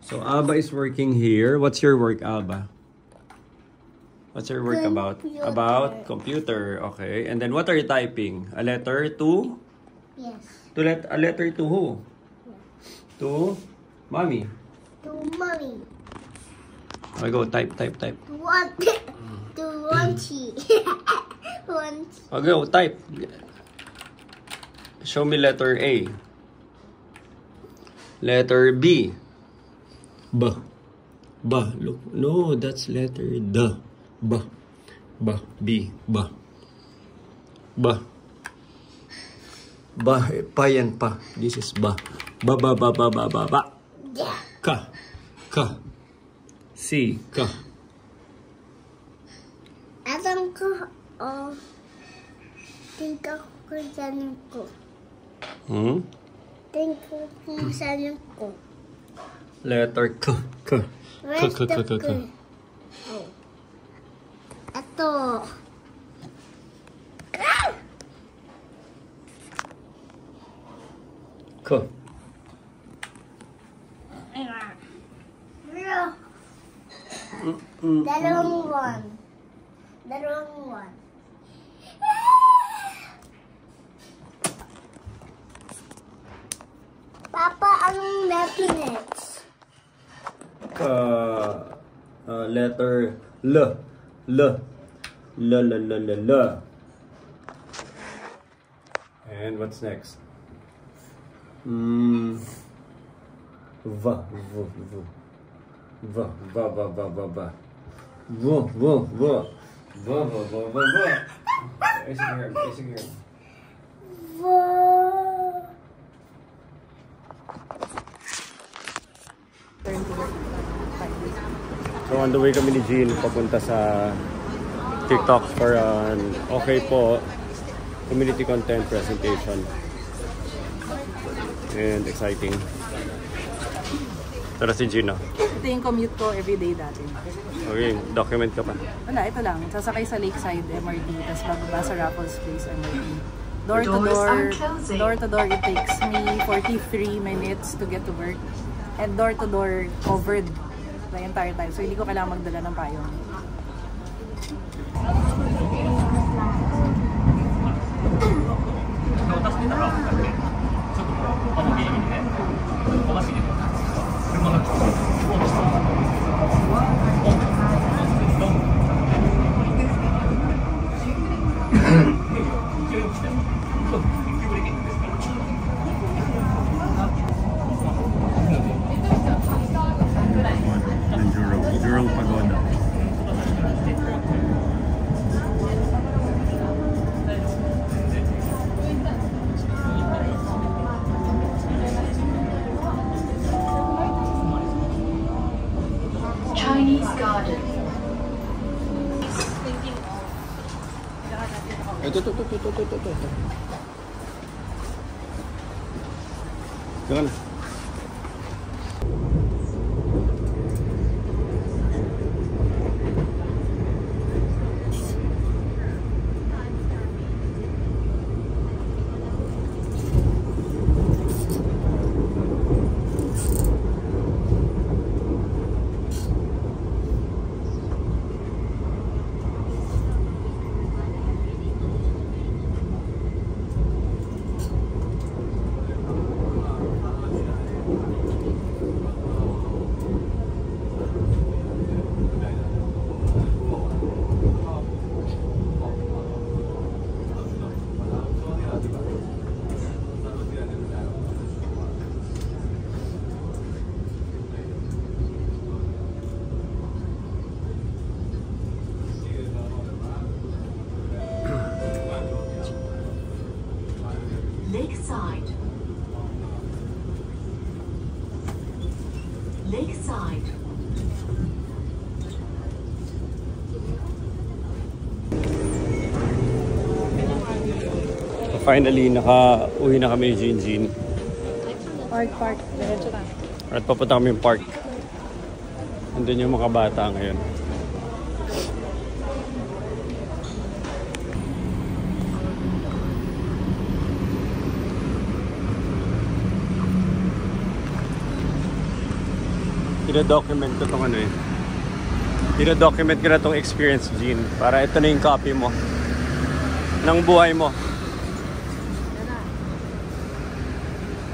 So Alba is working here. What's your work, Alba? What's your work about? About computer. Okay. And then what are you typing? A letter to? Yes. A letter to who? Yeah. To mommy. To mommy. Okay, go type. One. To one T. One T. Okay, go type. Show me letter A. Letter B. B. Look. No, that's letter D. B. B. Pa yan pa. This is ba. Ba. Yeah. Ka. C. Ka. Alam ko, tingko ko sanin ko. Tingko ko sanin ko. Letter K. Where's the K? Oh. Ito. K. Dalawang one. Papa, anong next? Letter L. And what's next? V. Facing here. So on the way kami ni Jean papunta sa TikTok for an okay po community content presentation. And exciting. Tara si Jean. Ito yung commute ko everyday dati. Okay, document ka pa. Wala, ito lang. Sasakay sa Lakeside MRT, tapos bababa sa Raffles Place MRT. Door to door, it takes me 43 minutes to get to work. And door to door, covered the entire time. So hindi ko kailangan magdala ng payong. Jurong Pagoda. Chinese garden. Ito. Jangan. Lakeside. Finally, naka-uwi na kami ni Jean. Park. Diretso na. At papunta kami yung park. Nandun yung mga bata ngayon. Ino-document ko itong ano eh. Ino-document ko na itong experience, Jean. Para ito na yung copy mo. Ng buhay mo.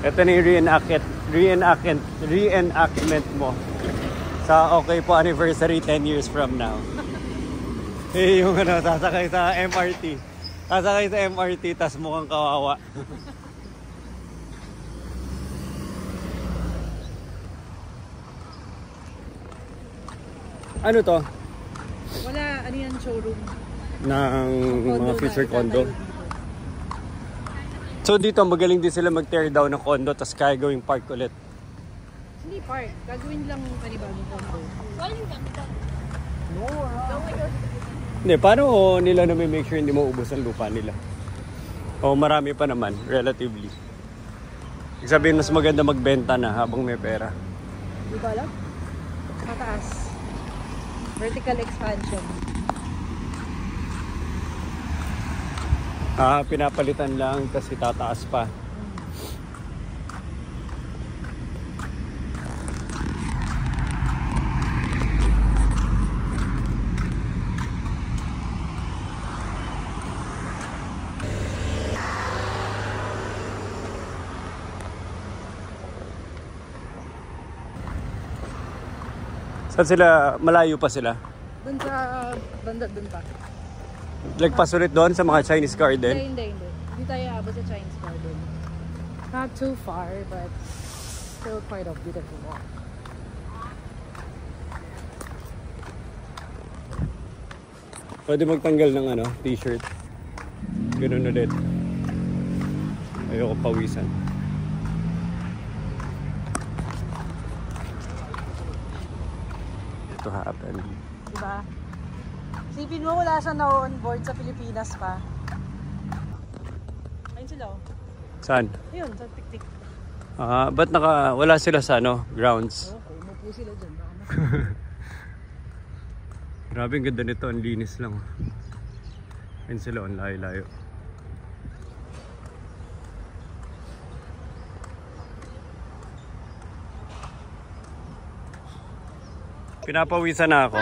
Ito na yung reenactment mo. Sa okay po anniversary 10 years from now. Eh, yung ano, sasakay sa MRT. Sasakay sa MRT, tas mukhang kawawa. Ano to? Wala, ano yan, showroom. Ng mga future na, condo. So dito, magaling din sila mag-tear down ng condo, tas kaya gawing park ulit. Hindi park, gagawin lang panibagong condo. Hindi, paano nila na may make sure hindi maubos ang lupa nila? O marami pa naman, relatively. Ibig sabihin, mas maganda magbenta na habang may pera. Di ba alam? Mataas. Vertical expansion. Pinapalitan lang kasi tataas pa. Saan sila? Malayo pa sila? Doon sa banda doon pa. Lagpas ulit doon sa mga Chinese garden? Hindi. Hindi tayo abot sa Chinese garden. Not too far, but still quite a beautiful walk. Pwede magtanggal ng ano, t-shirt. Ganun ulit. Ayoko pawisan. To happen. Diba? Sipin mo wala siya na-on-board sa Pilipinas pa. Ayun sila oh. Saan? Ayun, sa tik-tik. Ba't wala sila sa ano, grounds? Okay, umupo sila dyan. Grabe, ang ganda nito. Ang linis lang. Ayun sila, ang layo-layo. Pinapawisan na ako.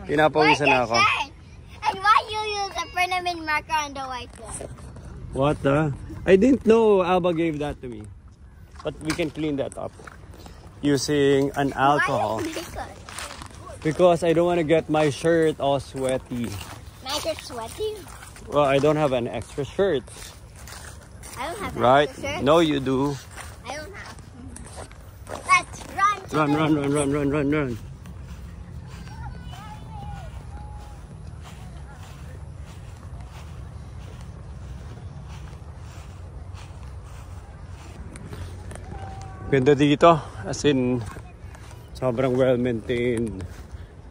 Pinapawisan na ako. And why you use a permanent marker on the white one? What the? I didn't know Alba gave that to me. But we can clean that up. Using an alcohol. Why is it? Because I don't want to get my shirt all sweaty. Now you're sweaty. Well, I don't have an extra shirt. I don't have Right? extra shirt. No, you do. I don't have. Let's run. Run. Ganda dito. As in, sobrang well-maintained,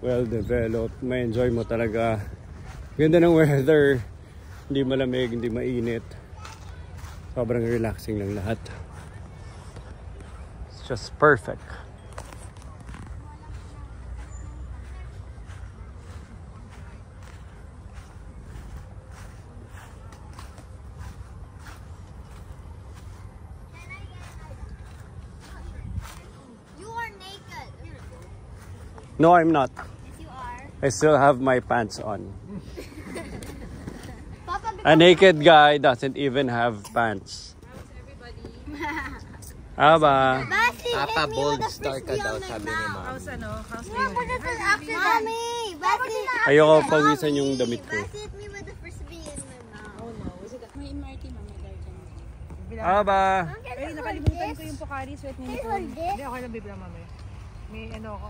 well-developed. May enjoy mo talaga. Ganda ng weather. Hindi malamig, hindi mainit. Sobrang relaxing lang lahat. It's just perfect. You are naked. No, I'm not. Yes, you are. I still have my pants on. Papa, A naked guy doesn't even have pants. Aba. Papa bold star ka daw, sabi ni Mom. How's Mommy, Bessie. Ayoko pawisan yung damit ko. Bessie hit me with the frisbee in my mouth. Oh no, is it May MRT, Mama, Aba. Ay, nakalimutan ko yung Pocari Sweat ni Nicole. hold this? Hindi, okay lang bibila mamaya. May ano ako.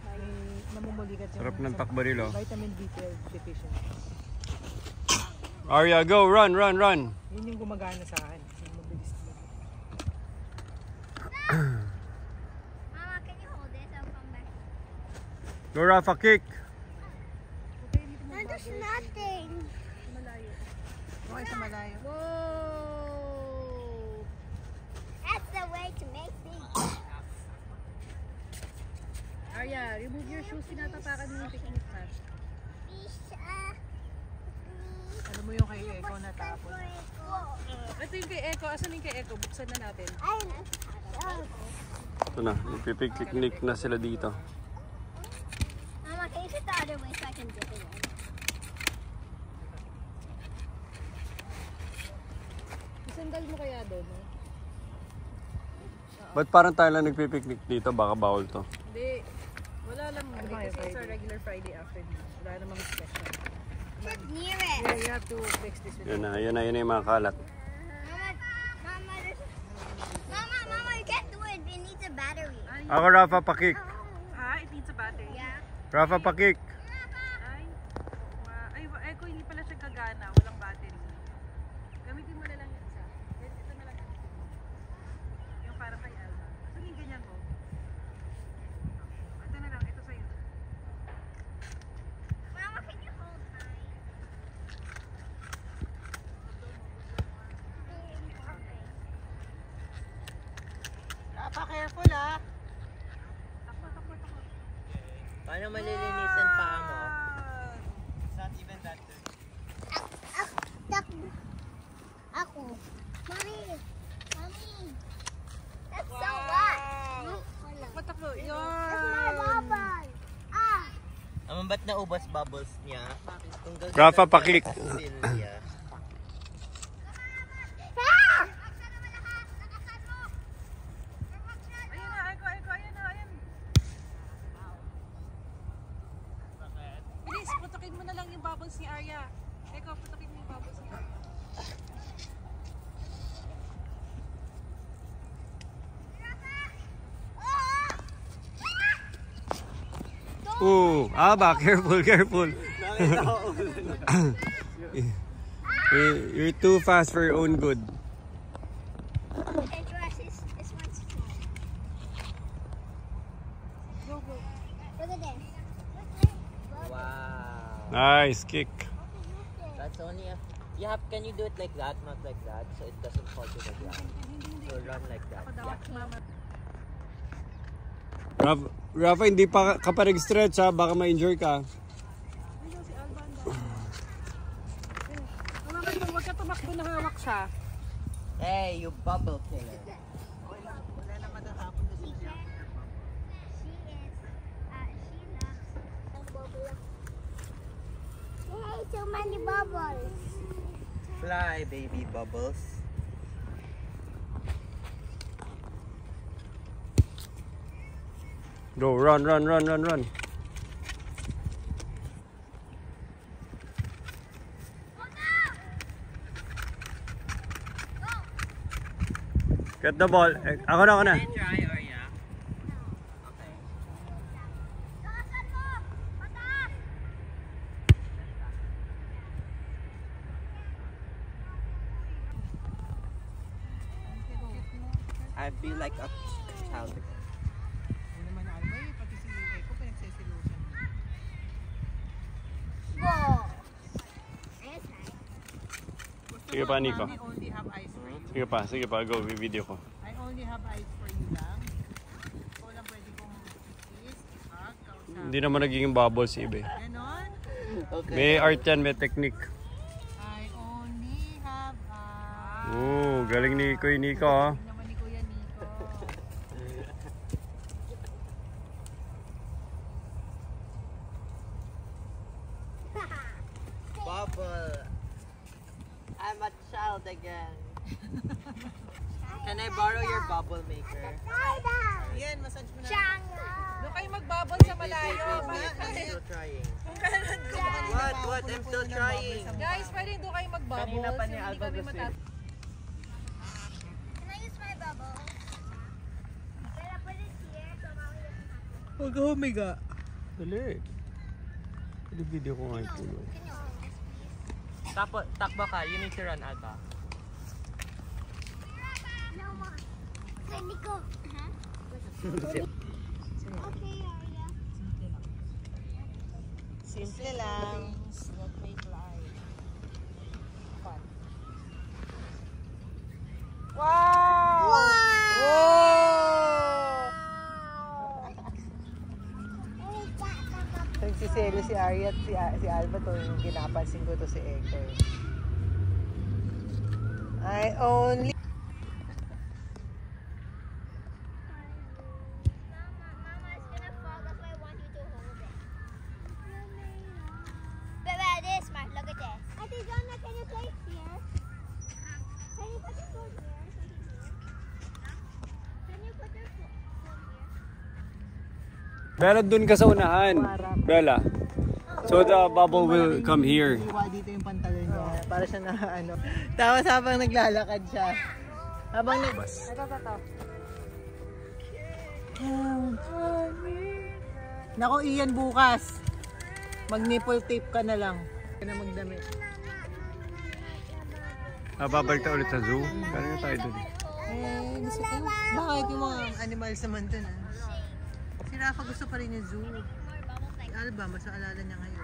May namumuligat yung Sarap ng takbaril, oh. vitamin B12 deficiency. Arya, go. Run. Yun yung gumagana sa akin. Yung mabilis na. Mama, can you hold this? I'll come back. Go, Rafa, kick. No, there's nothing. Malayo. Okay sa malayo. Whoa. That's the way to make things. Arya, remove your shoes. Tinatapakan mo yung picnic mat. Alam mo yung kay Echo natapon. Ito yung kay Echo. Asan yung kay Echo? Buksan na natin. Ay, Ito na, nagpipiknik na sila dito. Mama, can you sit the other way so I can get it? Isandal mo kaya doon, no? Ba't parang tayo lang nagpipiknik dito? Baka bawal to. Hindi. Wala lang naman. Kasi it's a regular Friday afternoon. Wala namang special. Sit near it. Yeah, you have to mix this with Yun na yung mga kalat. Mama, you can't do it. It needs a battery. Ako, Rafa, pakik. It needs a battery. Yeah. Rafa, pakik. Ay, ko hindi pala siya gagana. Walang battery. Gamitin mo na lang yung isa. Ito na lang. Yung para kay Alma. Saan yung ganyan mo? Ito na lang. Ito sa'yo. Mama, can you hold mine? Careful ah. Takbo. Paano malilinisan pa mo? Ako. Mommy. That's so wet. Takbo. That's my bubble. Ah. Naman ba't naubos bubbles niya? Kung gagawin Rafa, natin paklik. sa Sylvia. Ayan. Bilis, putukin mo na lang yung bubbles ni Arya. Eko, putukin mo yung bubbles ni Arya. Ooh, Aba, careful. You're too fast for your own good. And Josh, this one's small. Go. Look at this. Wow. Nice kick. That's only a... Can you do it like that? Not like that, so it doesn't fall to the ground. So run like that. Yeah. Rafa, hindi pa ka pa nag-stretch ha, baka ma-injure ka. Huwag ka tumakbo na hawak siya. Hey, you bubble killer. Yay, so many bubbles. Fly, baby bubbles. Go, run. Get the ball. Ako na. Try or yeah? Okay. I feel like a child again. Whoa. Sige pa, Nico. I only have ice for you. Sige pa, go, video ko. I only have ice for you lang. Ikaw lang pwede kong kiss, hug, kausap. Hindi naman nagiging bubble si Ibe. Ganon. Okay. May art yan, may technique. I only have ice. Oo, galing ni Nico ha. Naman ni Kuya Nico. Bubble. I'm a child again. Can I borrow your bubble maker? Yan, massage mo na. Changa. Doon kayo magbabol sa malayo. I'm still trying. Changa. What? I'm still trying. Guys, pwede doon kayo magbabol. Kanina pa niya Hindi Alba kami gusto matat... Can I use my bubble? Can I put it here so mommy doesn't have to? Huwag humiga. Dali. Video ko nga ito. Can you hold this, please? Takbo ka. You need to run, Alba. No more. Okay, Nico. Okay, Arya. Simple lang. That make life fun. Wow! Nagsiselo si Arya at si Alba to yung ginapansin ko to si Eko. I only Bella, dun ka sa unahan. Bella. So the bubble will come here. Iwa dito yung pantalon niya. Para siya na ano. Tapos habang naglalakad siya. Habang Nako, Ian, bukas. Mag-nipple tape ka na lang. Na magdamit. Babalik tayo ulit sa zoo. Kaya na tayo dun. Gusto ko. Bakit yung mga animals naman dun? Si Rafa gusto pa rin yung zoo. Si Alba, mas maalala niya ngayon.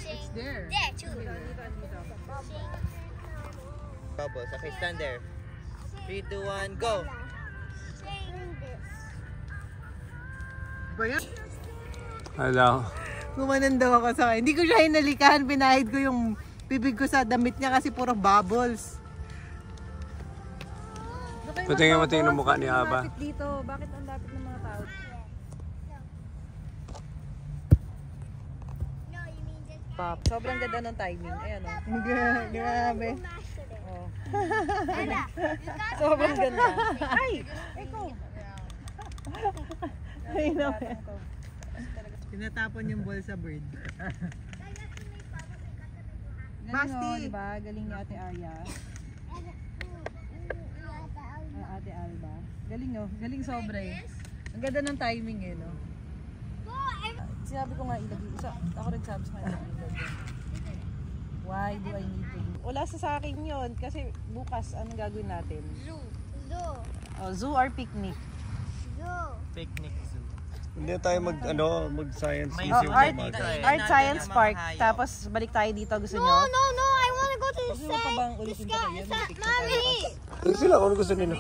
It's there. There too. Bubbles. Okay, stand there. 3, 2, 1, go! Ba yan? Hello. Gumanan daw ako sa Hindi ko siya hinalikan. Pinahid ko yung bibig ko sa damit niya kasi puro bubbles. Patingin mo tingin ng mukha ni Aba. Bakit dito? Bakit ang lapit ng mga tao? Pop. Sobrang ganda ng timing. Ayan o. Grabe. Oh. Sobrang ganda. Ay! Ikaw! Ay, no. Tinatapon yung ball sa bird. Galing o, diba? Galing ni Ate Arya. Ate Alba. Galing no? Galing sobra eh. Ang ganda ng timing eh, no? Sinabi ko nga ilagay. Ako nagsabi sa kanya ilagay. Why do I need to? Wala sa akin yun. Kasi bukas, anong gagawin natin? Zoo. Oh, zoo or picnic? Zoo. Picnic zoo. Hindi tayo mag-science May museum. zoo art, dito eh. art Science Mga Park. hayop. Tapos balik tayo dito. Gusto nyo? No, I want to go to the Gusto mo pa bang ulitin pa kayo? Mommy! Ano sila? Ano gusto nila?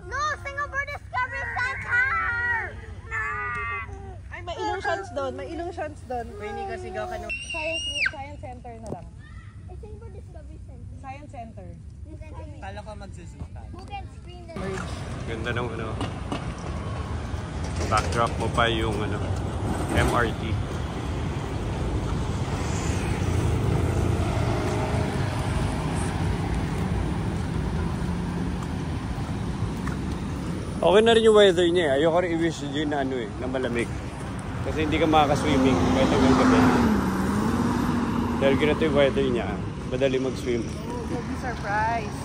No, Singapore Discovery Center! Ay, may illusions doon. May illusions doon. Pwede ka sigaw ka ng... Science Center na lang. Singapore Discovery Center. Science Center. Kala ko magsusuka. Who can screen the... Ganda ng ano. Backdrop mo pa yung ano, MRT. Okay na rin yung weather niya eh. Ayoko rin i-wish yun na ano eh, na malamig. Kasi hindi ka makaka-swimming kahit hanggang gabi. Dahil ganito yung weather niya, madali mag-swim. You'll be surprised.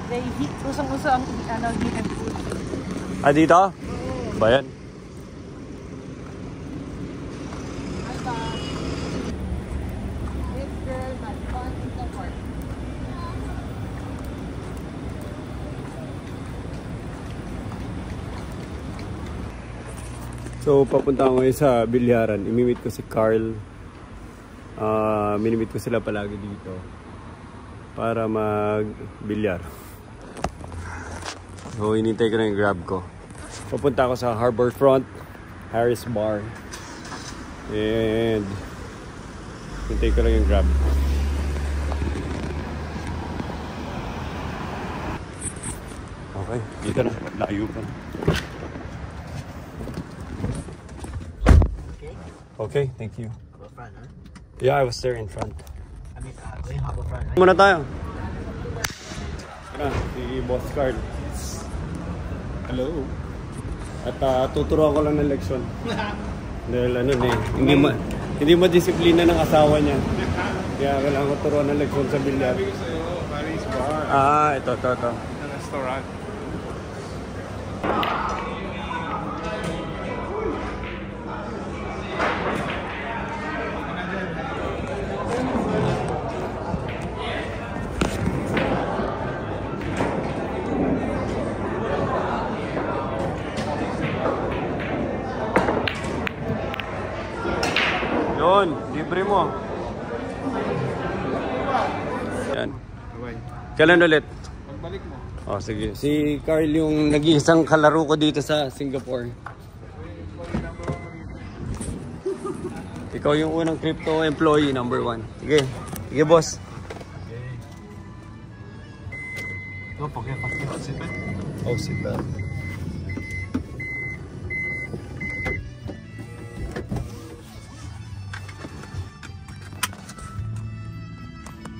They heat. Usang-uso ang heat and food. Ah, dito? Bayan. This girl had fun in the park. So, papunta ako ngayon sa bilyaran. Imimit ko si Carl. Minimit ko sila palagi dito para mag-bilyar. So, inintay ko na yung grab ko. Papunta ako sa Harbourfront, Harris Bar. And hintay ko lang yung grab. Okay, dito na. Layo pa. Okay, thank you. Go front, huh? Yeah, I was there in front. I mean, going hop front, right? Muna tayo. Si Boss Carl. Hello. At tuturuan ko lang ng leksyon. Dahil ano eh, hindi madisiplina ng asawa niya. Kaya kailangan ko turuan ng leksyon sa bilyar. Paris Bar. Ah, ito. Restaurant. Yun, libre mo. Yan. Okay. Kailan ulit? Pagbalik mo. Oh, sige. Si Carl yung nag-iisang kalaro ko dito sa Singapore. Ikaw yung unang crypto employee, number 1. Sige. Sige, boss. Don't forget to sit back. Oh, sit back.